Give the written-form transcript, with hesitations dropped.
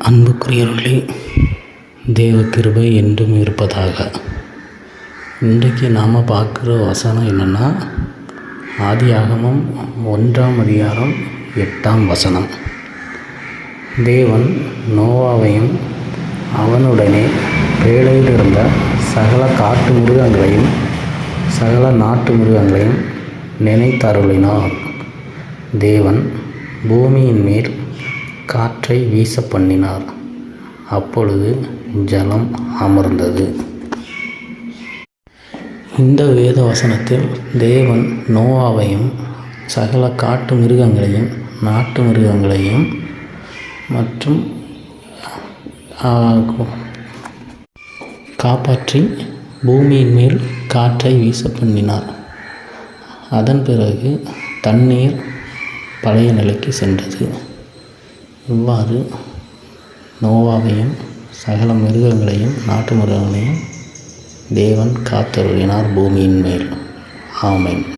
அன்புக்குரியவர்களே, தேவ கிருபை என்றும் இருப்பதாக. இன்றைக்கு நாம் பார்க்குற வசனம் என்னென்னா, ஆதியாகமம் 1ஆம் அதிகாரம் 8ஆம் வசனம். தேவன் நோவாவையும் அவனுடனே பேழையில் இருந்த சகல காட்டு மிருகங்களையும் சகல நாட்டு மிருகங்களையும் நினைத்தருளினார். தேவன் பூமியின் மேல் காற்றை வீச பண்ணினார். அப்பொழுது ஜலம் அமர்ந்தது. இந்த வேத வசனத்தில் தேவன் நோவாவையும் சகல காட்டு மிருகங்களையும் நாட்டு மிருகங்களையும் மற்றும் காப்பாற்றி பூமியின் மேல் காற்றை வீச பண்ணினார். அதன் பிறகு தண்ணீர் பழைய நிலைக்கு சென்றது. இவ்வாறு நோவாவையும் சகல மிருகங்களையும் நாட்டு மிருகங்களையும் தேவன் காத்தருளினார் பூமியின் மேல். ஆமென்.